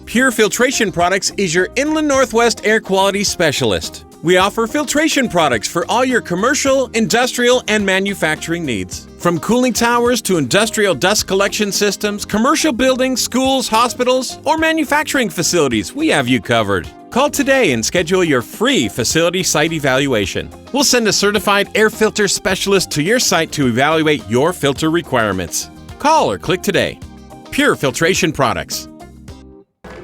Pure Filtration Products is your Inland Northwest air quality specialist. We offer filtration products for all your commercial, industrial, and manufacturing needs. From cooling towers to industrial dust collection systems, commercial buildings, schools, hospitals, or manufacturing facilities, we have you covered. Call today and schedule your free facility site evaluation. We'll send a certified air filter specialist to your site to evaluate your filter requirements. Call or click today. Pure Filtration Products.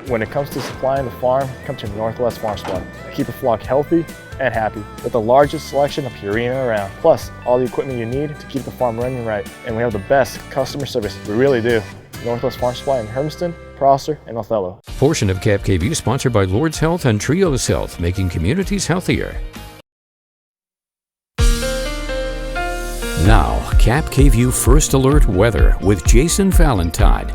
When it comes to supplying the farm, come to Northwest Farm Supply. Keep a flock healthy and happy with the largest selection of Purina around. Plus, all the equipment you need to keep the farm running right. And we have the best customer service, we really do. Northwest Farm Supply in Hermiston, Prosser, and Othello. Portion of Cap KVU sponsored by Lord's Health and Trios Health, making communities healthier. Now, Cap KVU First Alert weather with Jason Valentine.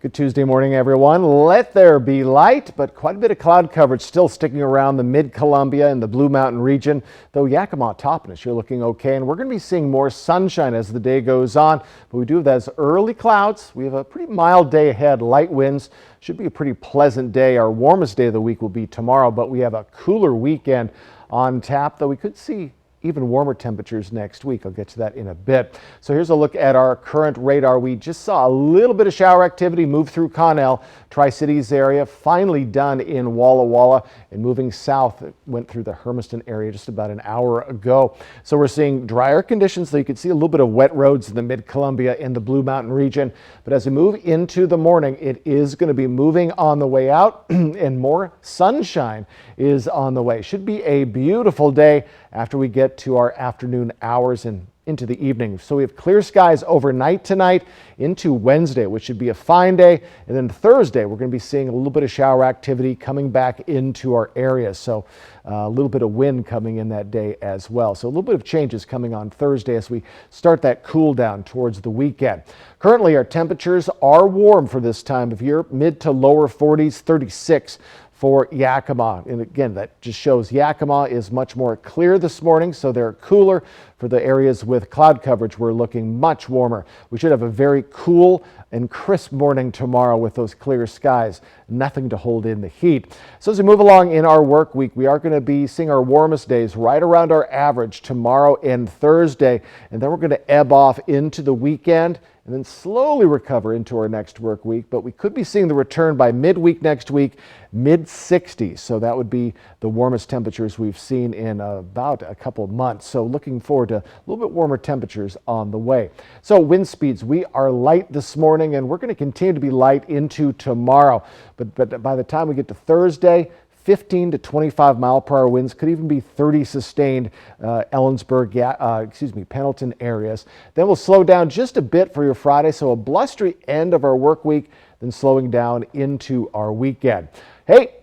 Good Tuesday morning, everyone. Let there be light, but quite a bit of cloud coverage still sticking around the mid-Columbia and the Blue Mountain region, though Yakima topping us, you're looking okay, and we're going to be seeing more sunshine as the day goes on, but we do have those early clouds. We have a pretty mild day ahead, light winds. Should be a pretty pleasant day. Our warmest day of the week will be tomorrow, but we have a cooler weekend on tap, though we could see even warmer temperatures next week. I'll get to that in a bit. So here's a look at our current radar. We just saw a little bit of shower activity move through Connell, Tri-Cities area, finally done in Walla Walla, and moving south, it went through the Hermiston area just about an hour ago. So we're seeing drier conditions, though you can see a little bit of wet roads in the mid-Columbia and the Blue Mountain region. But as we move into the morning, it is going to be moving on the way out and more sunshine is on the way. Should be a beautiful day after we get to our afternoon hours and into the evening. So we have clear skies overnight tonight into Wednesday, which should be a fine day. And then Thursday, we're going to be seeing a little bit of shower activity coming back into our area. So a little bit of wind coming in that day as well. So a little bit of changes coming on Thursday as we start that cool down towards the weekend. Currently, our temperatures are warm for this time of year, mid to lower 40s, 36 for Yakima. And again, that just shows Yakima is much more clear this morning, so they're cooler. For the areas with cloud coverage, we're looking much warmer. We should have a very cool and crisp morning tomorrow with those clear skies. Nothing to hold in the heat. So as we move along in our work week, we are going to be seeing our warmest days right around our average tomorrow and Thursday. And then we're going to ebb off into the weekend and then slowly recover into our next work week. But we could be seeing the return by midweek next week, mid-60s. So that would be the warmest temperatures we've seen in about a couple of months. So looking forward to a little bit warmer temperatures on the way. So wind speeds, we are light this morning and we're going to continue to be light into tomorrow. But by the time we get to Thursday, 15 to 25 mile per hour winds, could even be 30 sustained Ellensburg, Pendleton areas. Then we'll slow down just a bit for your Friday, so a blustery end of our work week, then slowing down into our weekend. Hey,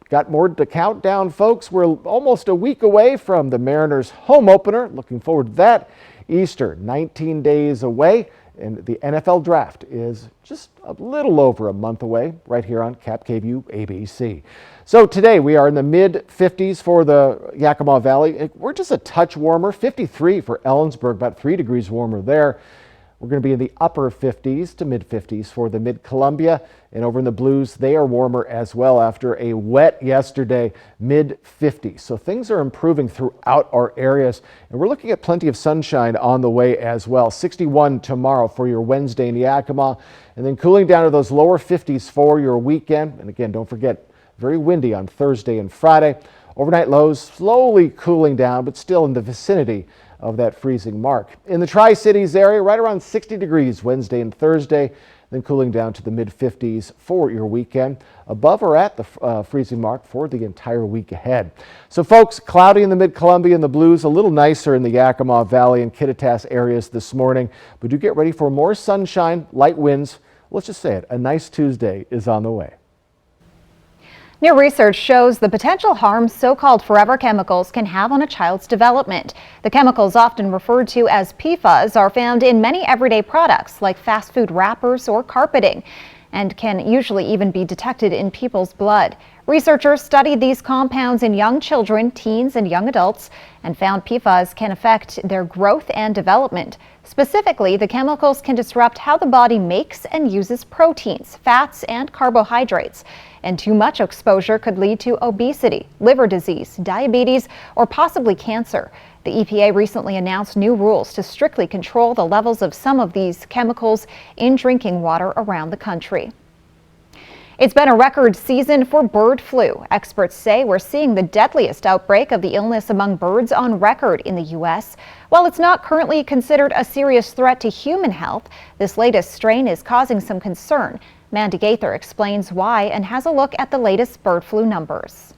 got more to count down, folks. We're almost a week away from the Mariners home opener. Looking forward to that. Easter, 19 days away. And the NFL draft is just a little over a month away right here on Cap KVU ABC. So today we are in the mid-50s for the Yakima Valley. We're just a touch warmer, 53 for Ellensburg, about 3 degrees warmer there. We're going to be in the upper 50s to mid-50s for the mid-Columbia. And over in the Blues, they are warmer as well after a wet yesterday, mid-50s. So things are improving throughout our areas. And we're looking at plenty of sunshine on the way as well. 61 tomorrow for your Wednesday in Yakima. And then cooling down to those lower 50s for your weekend. And again, don't forget, very windy on Thursday and Friday. Overnight lows slowly cooling down, but still in the vicinity of that freezing mark. In the Tri-Cities area, right around 60 degrees Wednesday and Thursday, then cooling down to the mid-50s for your weekend. Above or at the freezing mark for the entire week ahead. So folks, cloudy in the mid-Columbia and the Blues, a little nicer in the Yakima Valley and Kittitas areas this morning. But do get ready for more sunshine, light winds. Let's just say it, a nice Tuesday is on the way. New research shows the potential harm so-called forever chemicals can have on a child's development. The chemicals, often referred to as PFAS, are found in many everyday products like fast food wrappers or carpeting, and can usually even be detected in people's blood. Researchers studied these compounds in young children, teens, and young adults and found PFAS can affect their growth and development. Specifically, the chemicals can disrupt how the body makes and uses proteins, fats, and carbohydrates. And too much exposure could lead to obesity, liver disease, diabetes, or possibly cancer. The EPA recently announced new rules to strictly control the levels of some of these chemicals in drinking water around the country. It's been a record season for bird flu. Experts say we're seeing the deadliest outbreak of the illness among birds on record in the U.S. While it's not currently considered a serious threat to human health, this latest strain is causing some concern. Mandy Gaither explains why and has a look at the latest bird flu numbers.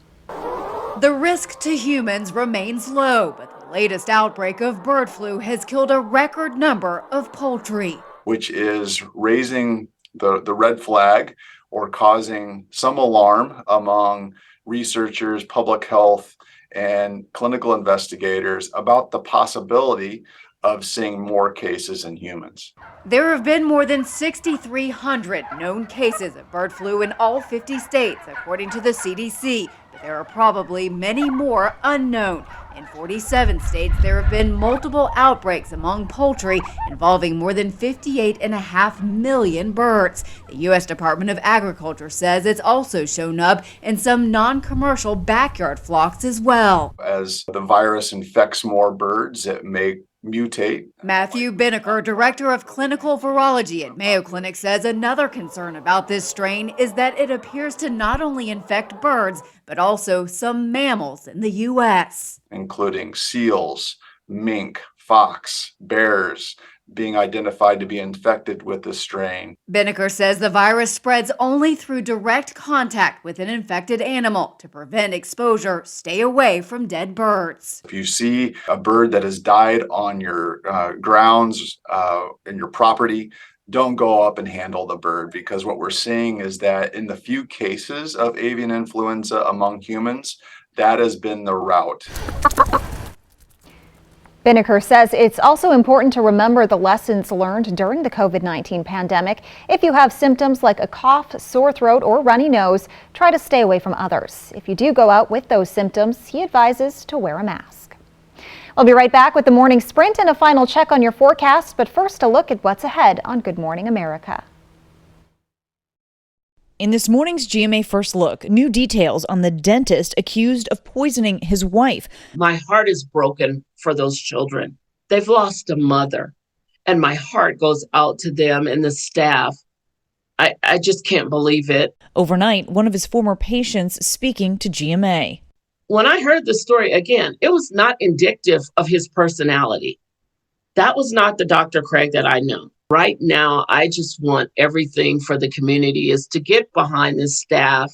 The risk to humans remains low, but the latest outbreak of bird flu has killed a record number of poultry, which is raising the red flag or causing some alarm among researchers, public health, and clinical investigators about the possibility of seeing more cases in humans. There have been more than 6,300 known cases of bird flu in all 50 states, according to the CDC, but there are probably many more unknown. In 47 states, there have been multiple outbreaks among poultry involving more than 58.5 million birds. The U.S. Department of Agriculture says it's also shown up in some non-commercial backyard flocks as well. As the virus infects more birds, it may mutate. Matthew Binnicker, director of clinical virology at Mayo Clinic, says another concern about this strain is that it appears to not only infect birds, but also some mammals in the U.S., including seals, mink, fox, bears, being identified to be infected with the strain. Binnicker says the virus spreads only through direct contact with an infected animal. To prevent exposure, stay away from dead birds. If you see a bird that has died on your grounds, in your property, don't go up and handle the bird, because what we're seeing is that in the few cases of avian influenza among humans, that has been the route. Binnicker says it's also important to remember the lessons learned during the COVID-19 pandemic. If you have symptoms like a cough, sore throat, or runny nose, try to stay away from others. If you do go out with those symptoms, he advises to wear a mask. We'll be right back with the morning sprint and a final check on your forecast, but first a look at what's ahead on Good Morning America. In this morning's GMA First Look, new details on the dentist accused of poisoning his wife. My heart is broken for those children. They've lost a mother, and my heart goes out to them and the staff. I just can't believe it. Overnight, one of his former patients speaking to GMA. When I heard the story again, it was not indicative of his personality. That was not the Dr. Craig that I know. Right now, I just want everything for the community is to get behind this staff,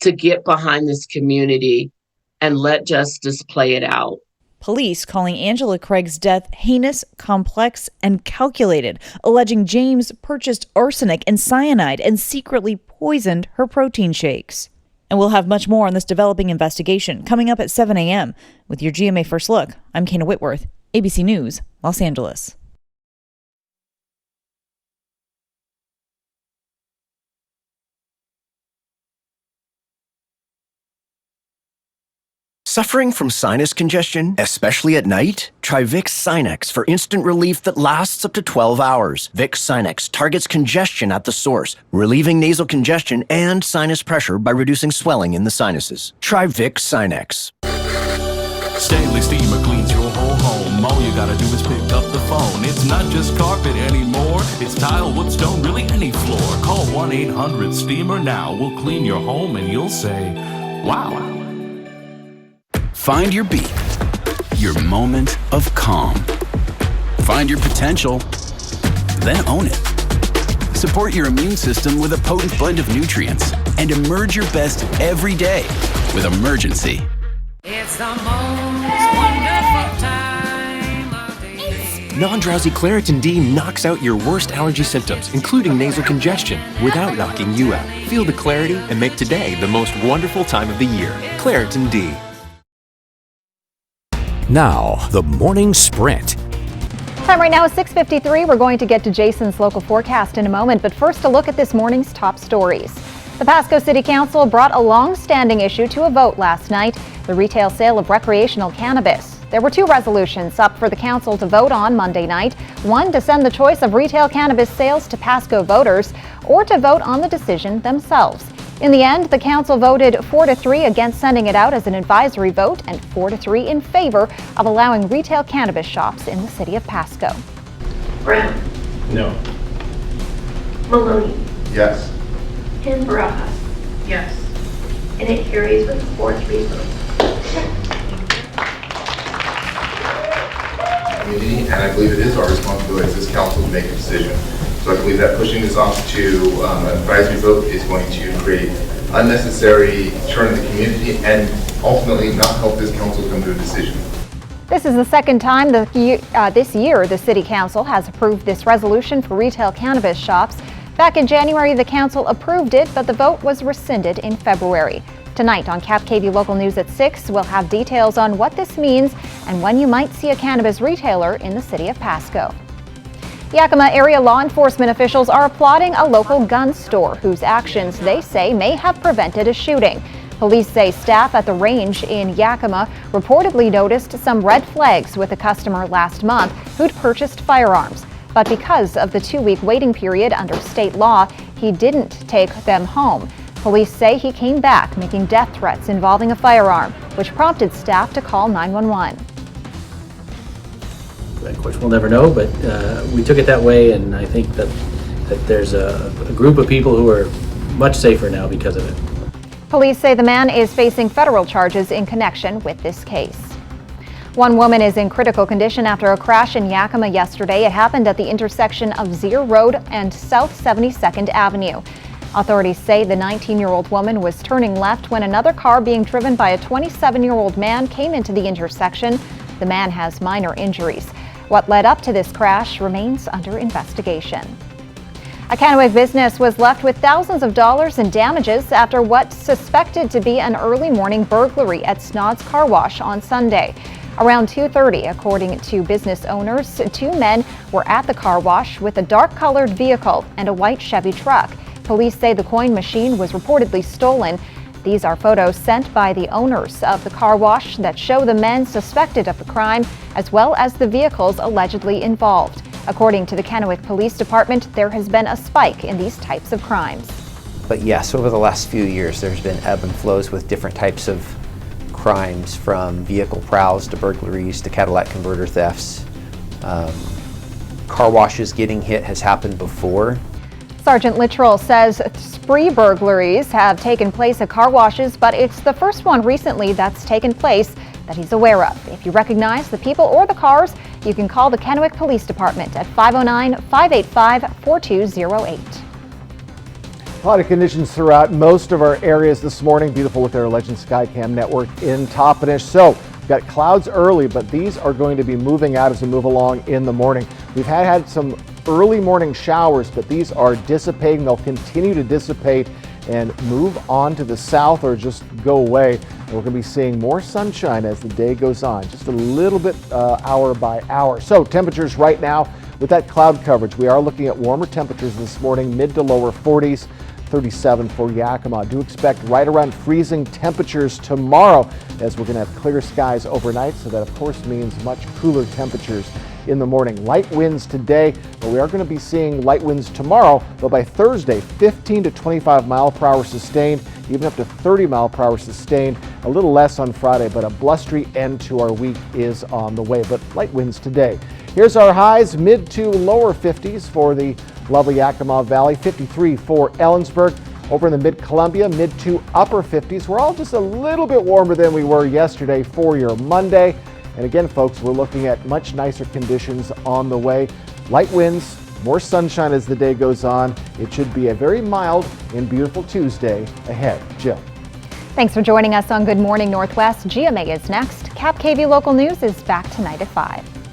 to get behind this community, and let justice play it out. Police calling Angela Craig's death heinous, complex, and calculated, alleging James purchased arsenic and cyanide and secretly poisoned her protein shakes. And we'll have much more on this developing investigation coming up at 7 a.m. With your GMA First Look, I'm Kana Whitworth, ABC News, Los Angeles. Suffering from sinus congestion, especially at night? Try Vicks Sinex for instant relief that lasts up to 12 hours. Vicks Sinex targets congestion at the source, relieving nasal congestion and sinus pressure by reducing swelling in the sinuses. Try Vicks Sinex. Stanley Steamer cleans your whole home. All you gotta do is pick up the phone. It's not just carpet anymore. It's tile, wood, stone, really any floor. Call 1-800-STEAMER now. We'll clean your home and you'll say, wow. Find your beat, your moment of calm. Find your potential, then own it. Support your immune system with a potent blend of nutrients and emerge your best every day with Emergency. It's the most wonderful time of the year. Non-drowsy Claritin D knocks out your worst allergy symptoms, including nasal congestion, without knocking you out. Feel the clarity and make today the most wonderful time of the year. Claritin D. Now, the morning sprint. Time right now is 6:53. We're going to get to Jason's local forecast in a moment, but first a look at this morning's top stories. The Pasco City Council brought a long-standing issue to a vote last night, the retail sale of recreational cannabis. There were two resolutions up for the council to vote on Monday night. One to send the choice of retail cannabis sales to Pasco voters, or to vote on the decision themselves. In the end, the council voted 4-3 against sending it out as an advisory vote and 4-3 in favor of allowing retail cannabis shops in the city of Pasco. Brown. No. Maloney. Yes. And Barajas. Yes. And it carries with a 4-3 vote. And I believe it is our responsibility as this council to make a decision. So I believe that pushing this off to an advisory vote is going to create unnecessary churn in the community and ultimately not help this council come to a decision. This is the second time this year the City Council has approved this resolution for retail cannabis shops. Back in January, the council approved it, but the vote was rescinded in February. Tonight on KAPP-KV Local News at 6, we'll have details on what this means and when you might see a cannabis retailer in the city of Pasco. Yakima area law enforcement officials are applauding a local gun store whose actions they say may have prevented a shooting. Police say staff at the range in Yakima reportedly noticed some red flags with a customer last month who'd purchased firearms. But because of the 2-week waiting period under state law, he didn't take them home. Police say he came back making death threats involving a firearm, which prompted staff to call 911. Of course, we'll never know, but we took it that way, and I think that there's a group of people who are much safer now because of it. Police say the man is facing federal charges in connection with this case. One woman is in critical condition after a crash in Yakima yesterday. It happened at the intersection of Zier Road and South 72nd Avenue. Authorities say the 19-year-old woman was turning left when another car being driven by a 27-year-old man came into the intersection. The man has minor injuries. What led up to this crash remains under investigation. A Kennewick business was left with thousands of dollars in damages after what's suspected to be an early morning burglary at Snod's Car Wash on Sunday. Around 2:30, according to business owners, two men were at the car wash with a dark-colored vehicle and a white Chevy truck. Police say the coin machine was reportedly stolen. These are photos sent by the owners of the car wash that show the men suspected of the crime, as well as the vehicles allegedly involved. According to the Kennewick Police Department, there has been a spike in these types of crimes. But yes, over the last few years, there's been ebb and flows with different types of crimes, from vehicle prowls to burglaries to catalytic converter thefts. Car washes getting hit has happened before. Sergeant Littrell says spree burglaries have taken place at car washes, but it's the first one recently that's taken place that he's aware of. If you recognize the people or the cars, you can call the Kennewick Police Department at 509-585-4208. Cloudy conditions throughout most of our areas this morning. Beautiful with our Legend Skycam network in Toppenish. So we've got clouds early, but these are going to be moving out as we move along in the morning. We've had some early morning showers, but these are dissipating. They'll continue to dissipate and move on to the south or just go away. And we're going to be seeing more sunshine as the day goes on, just a little bit hour by hour. So temperatures right now with that cloud coverage, we are looking at warmer temperatures this morning, mid to lower 40s. 37 for Yakima. Do expect right around freezing temperatures tomorrow, as we're going to have clear skies overnight, so that of course means much cooler temperatures in the morning. Light winds today, but we are going to be seeing light winds tomorrow, but by Thursday 15 to 25 mile per hour sustained, even up to 30 mile per hour sustained. A little less on Friday, but a blustery end to our week is on the way, but light winds today. Here's our highs, mid to lower 50s for the lovely Yakima Valley, 53 for Ellensburg. Over in the mid-Columbia, mid to upper 50s. We're all just a little bit warmer than we were yesterday for your Monday. And again, folks, we're looking at much nicer conditions on the way. Light winds, more sunshine as the day goes on. It should be a very mild and beautiful Tuesday ahead. Jill. Thanks for joining us on Good Morning Northwest. GMA is next. KAPP-KV Local News is back tonight at 5.